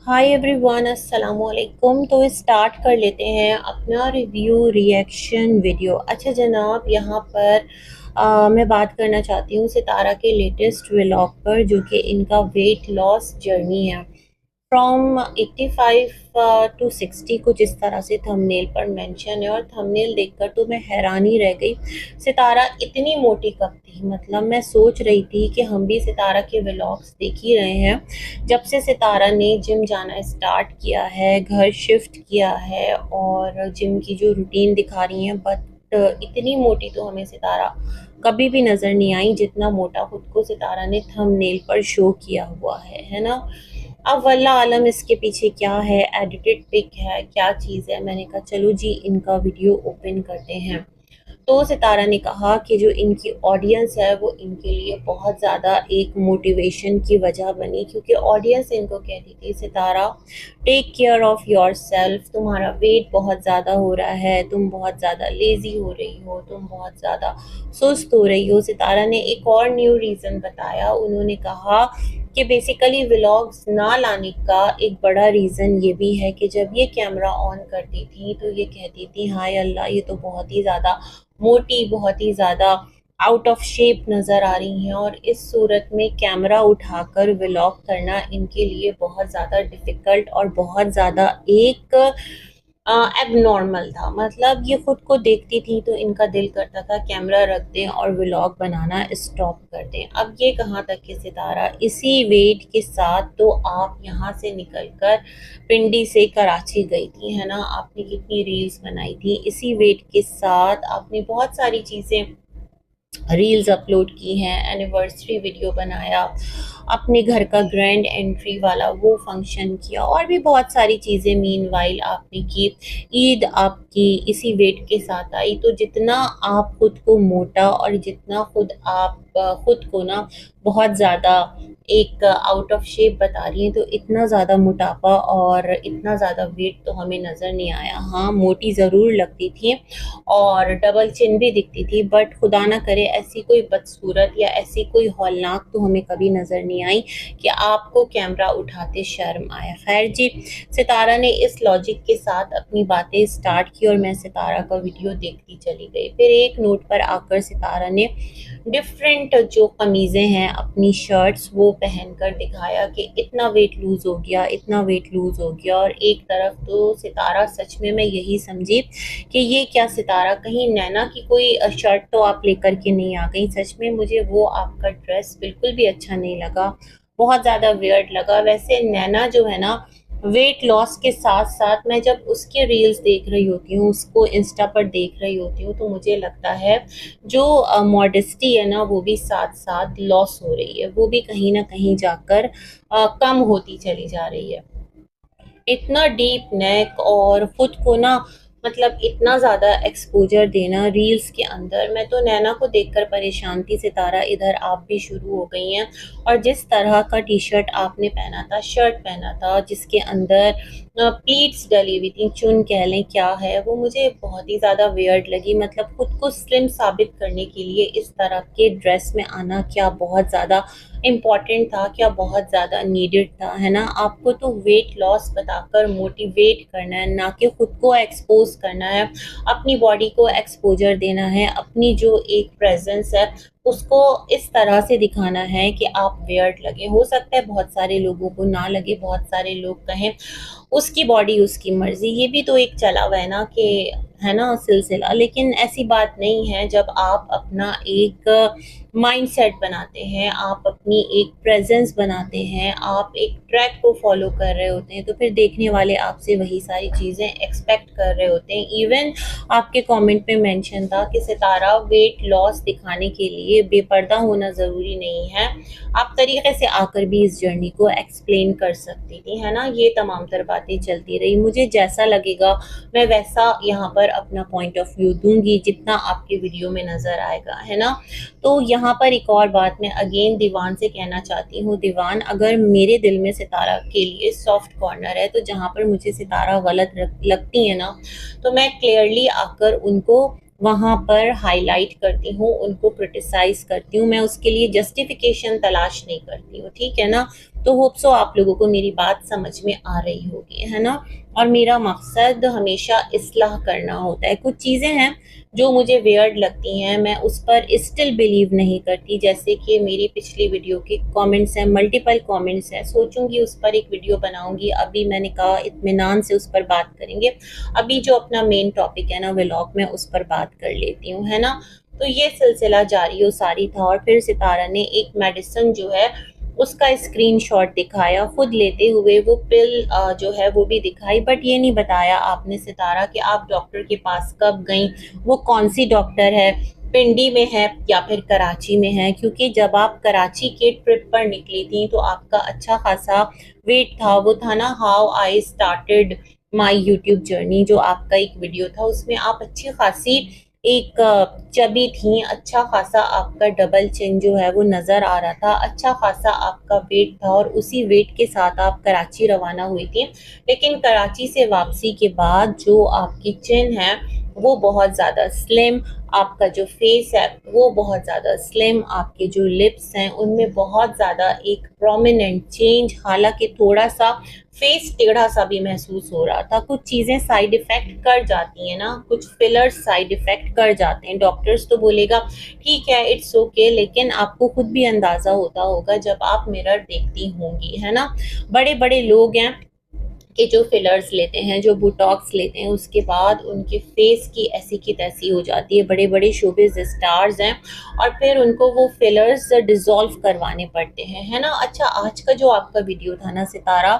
Hi everyone, अस्सलाम वालेकुम। तो स्टार्ट कर लेते हैं अपना रिव्यू रिएक्शन वीडियो। अच्छा जनाब, यहाँ पर मैं बात करना चाहती हूँ सितारा के लेटेस्ट व्लॉग पर, जो कि इनका वेट लॉस जर्नी है फ्रॉम 85 टू 60, कुछ इस तरह से थंबनेल पर मेंशन है। और थंबनेल देखकर तो मैं हैरान ही रह गई। सितारा इतनी मोटी कब थी? मतलब मैं सोच रही थी कि हम भी सितारा के व्लॉग्स देख ही रहे हैं जब से सितारा ने जिम जाना स्टार्ट किया है, घर शिफ्ट किया है, और जिम की जो रूटीन दिखा रही हैं। बट इतनी मोटी तो हमें सितारा कभी भी नज़र नहीं आई जितना मोटा खुद को सितारा ने थंबनेल पर शो किया हुआ है ना। अब वल्लाह आलम इसके पीछे क्या है, एडिटेड पिक है, क्या चीज़ है। मैंने कहा चलो जी इनका वीडियो ओपन करते हैं। तो सितारा ने कहा कि जो इनकी ऑडियंस है वो इनके लिए बहुत ज़्यादा एक मोटिवेशन की वजह बनी, क्योंकि ऑडियंस इनको कहती थी Sitara take care of yourself, तुम्हारा वेट बहुत ज़्यादा हो रहा है, तुम बहुत ज़्यादा लेज़ी हो रही हो, तुम बहुत ज़्यादा सुस्त हो रही हो। सितारा ने एक और न्यू रीज़न बताया। उन्होंने कहा कि बेसिकली व्लॉग्स ना लाने का एक बड़ा रीज़न ये भी है कि जब ये कैमरा ऑन करती थी तो ये कहती थी हाय अल्लाह, ये तो बहुत ही ज़्यादा मोटी, बहुत ही ज़्यादा आउट ऑफ शेप नज़र आ रही हैं। और इस सूरत में कैमरा उठाकर व्लॉग करना इनके लिए बहुत ज़्यादा डिफ़िकल्ट और बहुत ज़्यादा एक एबनॉर्मल था। मतलब ये खुद को देखती थी तो इनका दिल करता था कैमरा रख दें और व्लॉग बनाना स्टॉप कर दें। अब ये कहाँ तक कि सितारा इसी वेट के साथ तो आप यहाँ से निकलकर पिंडी से कराची गई थी, है ना। आपने कितनी रील्स बनाई थी इसी वेट के साथ। आपने बहुत सारी चीज़ें रील्स अपलोड की हैं, एनिवर्सरी वीडियो बनाया, अपने घर का ग्रैंड एंट्री वाला वो फंक्शन किया, और भी बहुत सारी चीज़ें मीनवाइल आपने की। ईद आपकी इसी वेट के साथ आई। तो जितना आप खुद को मोटा और जितना आप खुद को ना बहुत ज़्यादा एक आउट ऑफ शेप बता रही हैं, तो इतना ज़्यादा मोटापा और इतना ज़्यादा वेट तो हमें नज़र नहीं आया। हाँ, मोटी ज़रूर लगती थी और डबल चिन भी दिखती थी, बट खुदा ना करे ऐसी कोई बदसूरत या ऐसी कोई हौलनाक तो हमें कभी नज़र नहीं आई कि आपको कैमरा उठाते शर्म आया। खैर जी, सितारा ने इस लॉजिक के साथ अपनी बातें स्टार्ट की और मैं सितारा का वीडियो देखती चली गई। फिर एक नोट पर आकर सितारा ने डिफरेंट जो कमीज़ें हैं, अपनी शर्ट्स, वो पहनकर दिखाया कि इतना वेट लूज़ हो गया, इतना वेट लूज़ हो गया। और एक तरफ तो सितारा, सच में मैं यही समझी कि ये क्या सितारा कहीं नैना की कोई शर्ट तो आप लेकर के नहीं आ गई। सच में मुझे वो आपका ड्रेस बिल्कुल भी अच्छा नहीं लगा, बहुत ज़्यादा वियर्ड लगा। वैसे नैना जो है ना, वेट लॉस के साथ साथ मैं जब उसके रील्स देख रही होती हूँ, उसको इंस्टा पर देख रही होती हूँ, तो मुझे लगता है जो मॉडेस्टी है ना वो भी साथ साथ लॉस हो रही है, वो भी कहीं ना कहीं जाकर कम होती चली जा रही है। इतना डीप नेक और खुद को ना, मतलब इतना ज़्यादा एक्सपोजर देना रील्स के अंदर। मैं तो नैना को देखकर परेशान थी। सितारा, इधर आप भी शुरू हो गई हैं। और जिस तरह का टी शर्ट आपने पहना था, शर्ट पहना था जिसके अंदर प्लीट्स डली हुई थी, चुन कह लें क्या है वो, मुझे बहुत ही ज़्यादा वियर्ड लगी। मतलब खुद को स्लिम साबित करने के लिए इस तरह के ड्रेस में आना क्या बहुत ज़्यादा इम्पॉर्टेंट था, क्या बहुत ज़्यादा नीडेड था, है ना। आपको तो वेट लॉस बताकर मोटिवेट करना है, ना कि खुद को एक्सपोज करना है, अपनी बॉडी को एक्सपोजर देना है, अपनी जो एक प्रेजेंस है उसको इस तरह से दिखाना है कि आप वियर्ड लगे। हो सकता है बहुत सारे लोगों को ना लगे, बहुत सारे लोग कहें उसकी बॉडी उसकी मर्जी, ये भी तो एक चला हुआ है ना कि, है ना, सिलसिला। लेकिन ऐसी बात नहीं है। जब आप अपना एक माइंडसेट बनाते हैं, आप अपनी एक प्रेजेंस बनाते हैं, आप एक ट्रैक को फॉलो कर रहे होते हैं, तो फिर देखने वाले आपसे वही सारी चीज़ें एक्सपेक्ट कर रहे होते हैं। इवन आपके कमेंट में मेंशन था कि सितारा, वेट लॉस दिखाने के लिए बेपर्दा होना ज़रूरी नहीं है, आप तरीके से आकर भी इस जर्नी को एक्सप्लेन कर सकती थी, है ना। ये तमाम तर बातें चलती रही। मुझे जैसा लगेगा मैं वैसा यहाँ पर अपना पॉइंट ऑफ व्यू दूंगी, जितना आपके वीडियो में नज़र आएगा, है ना। तो यहाँ पर एक और बात मैं अगेन दीवान से कहना चाहती हूँ। दीवान, अगर मेरे दिल में सितारा के लिए सॉफ्ट कॉर्नर है, तो जहाँ पर मुझे सितारा गलत लगती है ना, तो मैं क्लियरली आकर उनको वहाँ पर हाईलाइट करती हूँ, उनको क्रिटिसाइज करती हूँ। मैं उसके लिए जस्टिफिकेशन तलाश नहीं करती हूँ, ठीक है ना। तो होप सो आप लोगों को मेरी बात समझ में आ रही होगी, है ना। और मेरा मकसद हमेशा इस्लाह करना होता है। कुछ चीज़ें हैं जो मुझे वियर्ड लगती हैं, मैं उस पर स्टिल बिलीव नहीं करती। जैसे कि मेरी पिछली वीडियो के कमेंट्स हैं, मल्टीपल कमेंट्स हैं, सोचूंगी उस पर एक वीडियो बनाऊंगी। अभी मैंने कहा इत्मीनान से उस पर बात करेंगे। अभी जो अपना मेन टॉपिक है ना व्लॉग में, उस पर बात कर लेती हूँ, है ना। तो ये सिलसिला जारी सारी था और फिर सितारा ने एक मेडिसिन जो है उसका स्क्रीनशॉट दिखाया खुद लेते हुए, वो पिल जो है वो भी दिखाई। बट ये नहीं बताया आपने सितारा कि आप डॉक्टर के पास कब गई, वो कौन सी डॉक्टर है, पिंडी में है या फिर कराची में है। क्योंकि जब आप कराची के ट्रिप पर निकली थी तो आपका अच्छा खासा वेट था। वो था ना how I started my YouTube journey, जो आपका एक वीडियो था, उसमें आप अच्छी खासी एक चबी थी, अच्छा खासा आपका डबल चिन जो है वो नज़र आ रहा था, अच्छा खासा आपका वेट था और उसी वेट के साथ आप कराची रवाना हुई थी। लेकिन कराची से वापसी के बाद जो आपकी चिन है वो बहुत ज़्यादा स्लिम, आपका जो फेस है वो बहुत ज़्यादा स्लिम, आपके जो लिप्स हैं उनमें बहुत ज़्यादा एक प्रोमिनेंट चेंज, हालांकि थोड़ा सा फेस टेढ़ा सा भी महसूस हो रहा था। कुछ चीज़ें साइड इफ़ेक्ट कर जाती हैं ना, कुछ फिलर्स साइड इफ़ेक्ट कर जाते हैं। डॉक्टर्स तो बोलेगा ठीक है इट्स ओके, लेकिन आपको खुद भी अंदाज़ा होता होगा जब आप मिरर देखती होंगी, है ना। बड़े बड़े लोग हैं कि जो फिलर्स लेते हैं, जो बोटॉक्स लेते हैं, उसके बाद उनके फेस की ऐसी की तैसी हो जाती है। बड़े बड़े शोबिज स्टार्स हैं और फिर उनको वो फिलर्स डिज़ोल्व करवाने पड़ते हैं, है ना। अच्छा, आज का जो आपका वीडियो था ना सितारा,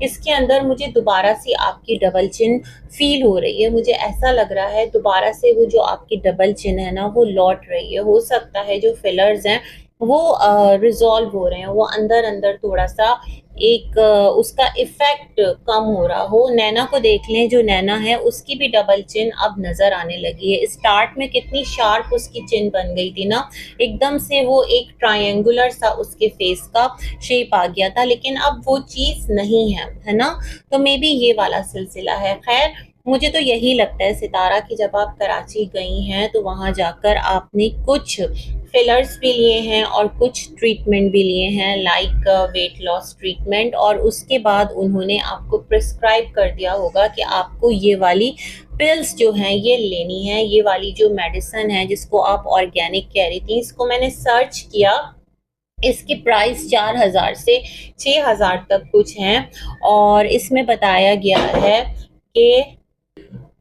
इसके अंदर मुझे दोबारा से आपकी डबल चिन फील हो रही है। मुझे ऐसा लग रहा है दोबारा से वो जो आपकी डबल चिन है ना वो लौट रही है। हो सकता है जो फिलर्स हैं वो रिजॉल्व हो रहे हैं, वो अंदर अंदर थोड़ा सा एक उसका इफेक्ट कम हो रहा हो। नैना को देख लें, जो नैना है उसकी भी डबल चिन अब नजर आने लगी है। स्टार्ट में कितनी शार्प उसकी चिन बन गई थी ना, एकदम से वो एक ट्रायंगुलर सा उसके फेस का शेप आ गया था, लेकिन अब वो चीज नहीं है ना। तो मे बी ये वाला सिलसिला है। खैर, मुझे तो यही लगता है सितारा कि जब आप कराची गई हैं तो वहां जाकर आपने कुछ फिलर्स भी लिए हैं और कुछ ट्रीटमेंट भी लिए हैं, लाइक वेट लॉस ट्रीटमेंट, और उसके बाद उन्होंने आपको प्रिस्क्राइब कर दिया होगा कि आपको ये वाली पिल्स जो हैं ये लेनी है। ये वाली जो मेडिसिन है जिसको आप ऑर्गेनिक कह रही थी, इसको मैंने सर्च किया, इसकी प्राइस 4,000 से 6,000 तक कुछ हैं। और इसमें बताया गया है कि,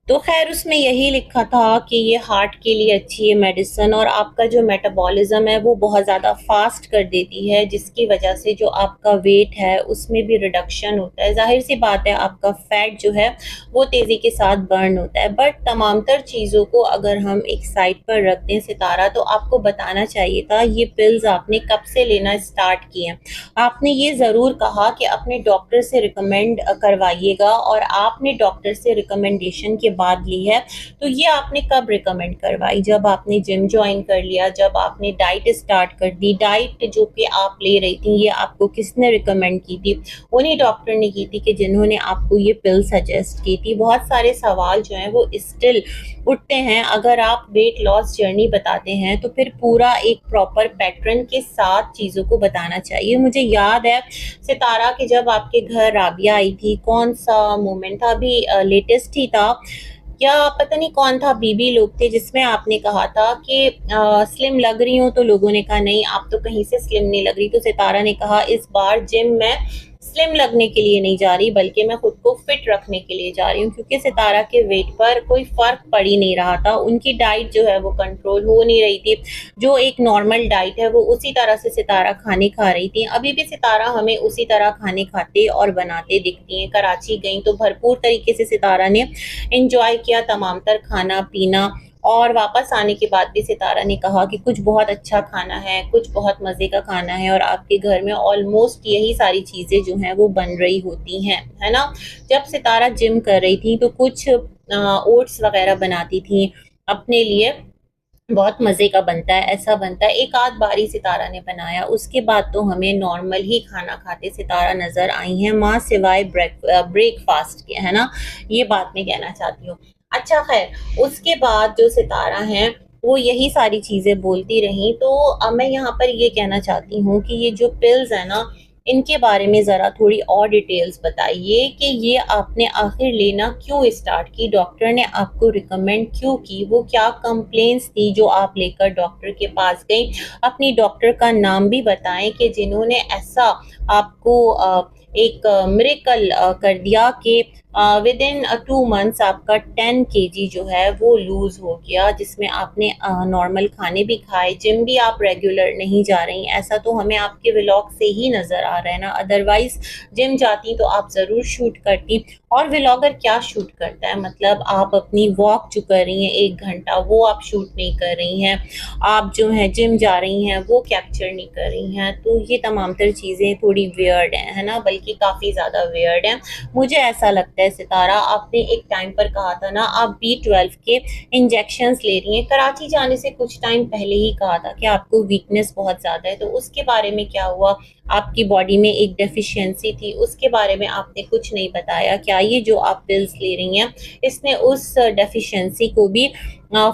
तो खैर उसमें यही लिखा था कि ये हार्ट के लिए अच्छी है मेडिसिन और आपका जो मेटाबॉलिज्म है वो बहुत ज़्यादा फास्ट कर देती है, जिसकी वजह से जो आपका वेट है उसमें भी रिडक्शन होता है। जाहिर सी बात है आपका फैट जो है वो तेज़ी के साथ बर्न होता है। बट तमाम तर चीज़ों को अगर हम एक साइड पर रख दें सितारा, तो आपको बताना चाहिए था ये पिल्स आपने कब से लेना स्टार्ट किए। आपने ये ज़रूर कहा कि अपने डॉक्टर से रिकमेंड करवाइएगा, और आपने डॉक्टर से रिकमेंडेशन के बाद ली है। तो ये आपने कब रिकमेंड करवाई? जब आपने जिम ज्वाइन कर लिया, जब आपने डाइट स्टार्ट कर दी। डाइट जो कि आप ले रही थी ये आपको किसने रिकमेंड की थी? उन्हीं डॉक्टर ने की थी कि जिन्होंने आपको ये पिल सजेस्ट की थी। बहुत सारे सवाल जो हैं वो स्टिल उठते हैं। अगर आप वेट लॉस जर्नी बताते हैं तो फिर पूरा एक प्रॉपर पैटर्न के साथ चीज़ों को बताना चाहिए। मुझे याद है सितारा कि जब आपके घर राबिया आई थी, कौन सा मोमेंट था, अभी लेटेस्ट ही था, या पता नहीं कौन था, बीबी लोग थे, जिसमें आपने कहा था कि स्लिम लग रही हूँ, तो लोगों ने कहा नहीं आप तो कहीं से स्लिम नहीं लग रही। तो सितारा ने कहा इस बार जिम में स्लिम लगने के लिए नहीं जा रही, बल्कि मैं खुद को फिट रखने के लिए जा रही हूँ। क्योंकि सितारा के वेट पर कोई फर्क पड़ ही नहीं रहा था, उनकी डाइट जो है वो कंट्रोल हो नहीं रही थी। जो एक नॉर्मल डाइट है वो उसी तरह से सितारा खाने खा रही थी। अभी भी सितारा हमें उसी तरह खाने खाते और बनाते दिखती हैं। कराची गई तो भरपूर तरीके से सितारा ने एंजॉय किया तमाम तर खाना पीना, और वापस आने के बाद भी सितारा ने कहा कि कुछ बहुत अच्छा खाना है, कुछ बहुत मज़े का खाना है, और आपके घर में ऑलमोस्ट यही सारी चीज़ें जो हैं वो बन रही होती हैं, है ना। जब सितारा जिम कर रही थी तो कुछ ओट्स वगैरह बनाती थी अपने लिए, बहुत मज़े का बनता है, ऐसा बनता है। एक आध बारी सितारा ने बनाया, उसके बाद तो हमें नॉर्मल ही खाना खाते सितारा नज़र आई हैं, माँ सिवाय ब्रेकफास्ट के, है ना। ये बात मैं कहना चाहती हूँ। अच्छा खैर, उसके बाद जो सितारा हैं वो यही सारी चीज़ें बोलती रहीं। तो अब मैं यहाँ पर ये कहना चाहती हूँ कि ये जो पिल्स है ना, इनके बारे में ज़रा थोड़ी और डिटेल्स बताइए कि ये आपने आखिर लेना क्यों स्टार्ट की, डॉक्टर ने आपको रिकमेंड क्यों की, वो क्या कंप्लेंट्स थी जो आप लेकर डॉक्टर के पास गई। अपनी डॉक्टर का नाम भी बताएं कि जिन्होंने ऐसा आपको एक मिरेकल कर दिया कि विद इन 2 मंथ्स आपका 10 kg जो है वो लूज़ हो गया, जिसमें आपने नॉर्मल खाने भी खाए, जिम भी आप रेगुलर नहीं जा रही। ऐसा तो हमें आपके व्लॉग से ही नज़र आ रहा है ना, अदरवाइज़ जिम जाती तो आप ज़रूर शूट करती। और व्लॉगर क्या शूट करता है, मतलब आप अपनी वॉक जो कर रही हैं 1 घंटा, वो आप शूट नहीं कर रही हैं, आप जो है जिम जा रही हैं वो कैप्चर नहीं कर रही हैं। तो ये तमाम तर चीज़ें थोड़ी वियर्ड हैं, है ना, बल्कि काफ़ी ज़्यादा वियर्ड हैं। मुझे ऐसा लगता है सितारा, आपने एक टाइम पर कहा था ना आप B12 के इंजेक्शंस ले रही हैं, कराची जाने से कुछ टाइम पहले ही कहा था कि आपको वीकनेस बहुत ज़्यादा है, तो उसके बारे में क्या हुआ? आपकी बॉडी में एक डेफिशिएंसी थी, उसके बारे में आपने कुछ नहीं बताया। क्या ये जो आप पिल्स ले रही हैं इसने उस डेफिशिएंसी को भी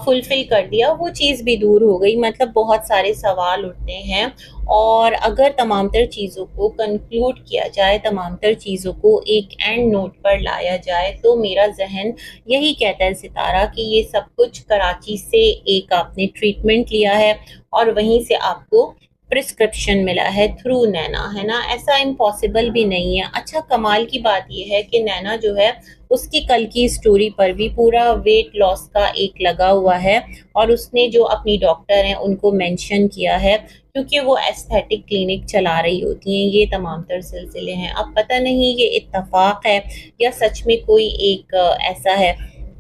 फुलफिल कर दिया? वो चीज़ भी दूर हो गई। मतलब बहुत सारे सवाल उठते हैं, और अगर तमाम तर चीज़ों को कंक्लूड किया जाए, तमाम तर चीज़ों को एक एंड नोट पर लाया जाए, तो मेरा जहन यही कहता है सितारा कि ये सब कुछ कराची से एक आपने ट्रीटमेंट लिया है और वहीं से आपको प्रिस्क्रिप्शन मिला है थ्रू नैना, है ना, ऐसा इम्पॉसिबल भी नहीं है। अच्छा, कमाल की बात यह है कि नैना जो है उसकी कल की स्टोरी पर भी पूरा वेट लॉस का एक लगा हुआ है, और उसने जो अपनी डॉक्टर हैं उनको मेंशन किया है, क्योंकि वो एस्थेटिक क्लिनिक चला रही होती हैं। ये तमाम तर सिलसिले हैं। अब पता नहीं ये इत्तफाक है या सच में कोई एक ऐसा है,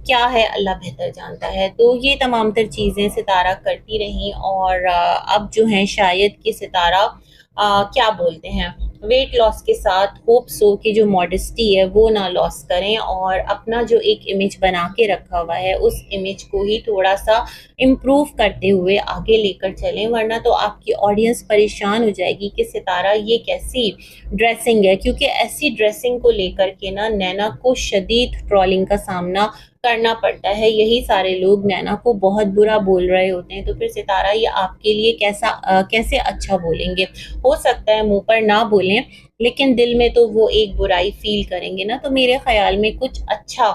क्या है अल्लाह बेहतर जानता है। तो ये तमाम तर चीज़ें सितारा करती रहीं, और अब जो है शायद कि सितारा क्या बोलते हैं, वेट लॉस के साथ होप्स हो कि जो मॉडेस्टी है वो ना लॉस करें, और अपना जो एक इमेज बना के रखा हुआ है उस इमेज को ही थोड़ा सा इम्प्रूव करते हुए आगे लेकर चलें, वरना तो आपकी ऑडियंस परेशान हो जाएगी कि सितारा ये कैसी ड्रेसिंग है। क्योंकि ऐसी ड्रेसिंग को लेकर के ना नैना को शदीद ट्रोलिंग का सामना करना पड़ता है। यही सारे लोग नैना को बहुत बुरा बोल रहे होते हैं, तो फिर सितारा ये आपके लिए कैसे अच्छा बोलेंगे? हो सकता है मुंह पर ना बोलें, लेकिन दिल में तो वो एक बुराई फील करेंगे ना। तो मेरे ख्याल में कुछ अच्छा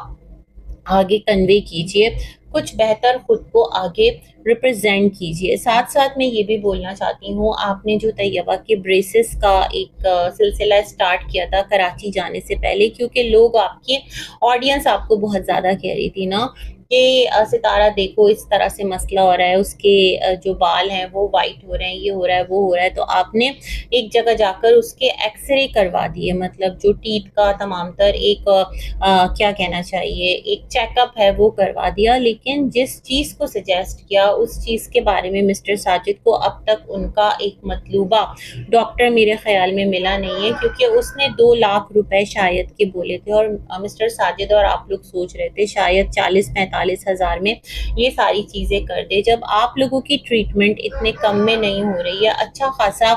आगे कन्वे कीजिए, कुछ बेहतर खुद को आगे रिप्रेजेंट कीजिए। साथ साथ मैं ये भी बोलना चाहती हूँ, आपने जो तैयबा के ब्रेसेस का एक सिलसिला स्टार्ट किया था कराची जाने से पहले, क्योंकि लोग आपकी ऑडियंस आपको बहुत ज़्यादा कह रही थी ना कि सितारा देखो इस तरह से मसला हो रहा है, उसके जो बाल हैं वो वाइट हो रहे हैं, ये हो रहा है, वो हो रहा है। तो आपने एक जगह जाकर उसके एक्सरे करवा दिए, मतलब जो टीथ का तमाम तर एक क्या कहना चाहिए, एक चेकअप है वो करवा दिया। लेकिन जिस चीज़ को सजेस्ट किया उस चीज़ के बारे में मिस्टर साजिद को अब तक उनका एक मतलूबा डॉक्टर मेरे ख्याल में मिला नहीं है, क्योंकि उसने 2 लाख रुपए शायद के बोले थे, और मिस्टर साजिद और आप लोग सोच रहे थे शायद 40-45 हज़ार में ये सारी चीज़ें कर दे। जब आप लोगों की ट्रीटमेंट इतने कम में नहीं हो रही है, अच्छा खासा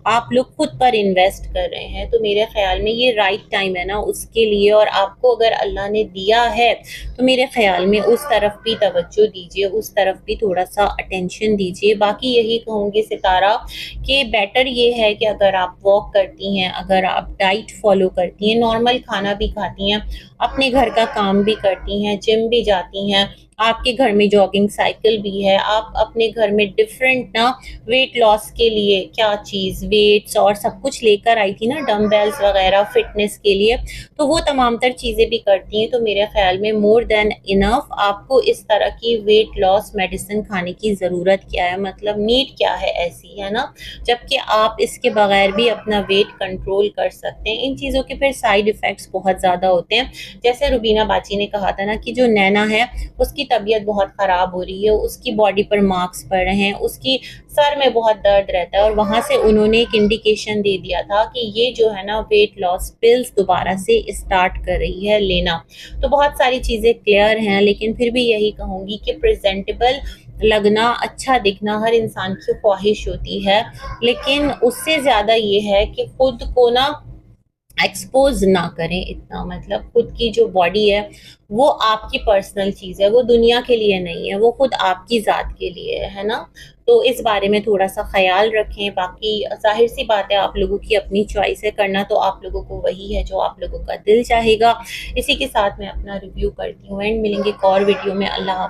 आप लोग खुद पर इन्वेस्ट कर रहे हैं, तो मेरे ख्याल में ये राइट टाइम है ना उसके लिए। और आपको अगर अल्लाह ने दिया है तो मेरे ख्याल में उस तरफ भी तवज्जो दीजिए, उस तरफ भी थोड़ा सा अटेंशन दीजिए। बाकी यही कहूँगी सितारा कि बेटर ये है कि अगर आप वॉक करती हैं, अगर आप डाइट फॉलो करती हैं, नॉर्मल खाना भी खाती हैं, अपने घर का काम भी करती हैं, जिम भी जाती हैं, आपके घर में जॉगिंग साइकिल भी है, आप अपने घर में डिफरेंट ना वेट लॉस के लिए क्या चीज़, वेट्स और सब कुछ लेकर आई थी ना, डम्बेल्स वगैरह फिटनेस के लिए, तो वो तमाम तर चीज़ें भी करती हैं। तो मेरे ख्याल में मोर देन इनफ, आपको इस तरह की वेट लॉस मेडिसिन खाने की ज़रूरत क्या है, मतलब नीड क्या है ऐसी, है ना, जबकि आप इसके बगैर भी अपना वेट कंट्रोल कर सकते हैं। इन चीज़ों के फिर साइड इफ़ेक्ट्स बहुत ज़्यादा होते हैं। जैसे रुबीना बाची ने कहा था ना कि जो नैना है उसकी तबीयत बहुत ख़राब हो रही है, उसकी बॉडी पर मार्क्स पड़ रहे हैं, उसकी सर में बहुत दर्द रहता है, और वहाँ से उन्होंने एक इंडिकेशन दे दिया था कि ये जो है ना वेट लॉस पिल्स दोबारा से स्टार्ट कर रही है लेना। तो बहुत सारी चीज़ें क्लियर हैं, लेकिन फिर भी यही कहूँगी कि प्रेजेंटेबल लगना, अच्छा दिखना हर इंसान की ख्वाहिश होती है, लेकिन उससे ज़्यादा ये है कि खुद को ना एक्सपोज ना करें इतना। मतलब खुद की जो बॉडी है वो आपकी पर्सनल चीज़ है, वो दुनिया के लिए नहीं है, वो खुद आपकी ज़ात के लिए है ना। तो इस बारे में थोड़ा सा ख्याल रखें। बाकी ज़ाहिर सी बात है, आप लोगों की अपनी चॉइस है, करना तो आप लोगों को वही है जो आप लोगों का दिल चाहेगा। इसी के साथ मैं अपना रिव्यू करती हूँ एंड मिलेंगे एक और वीडियो में। अल्लाह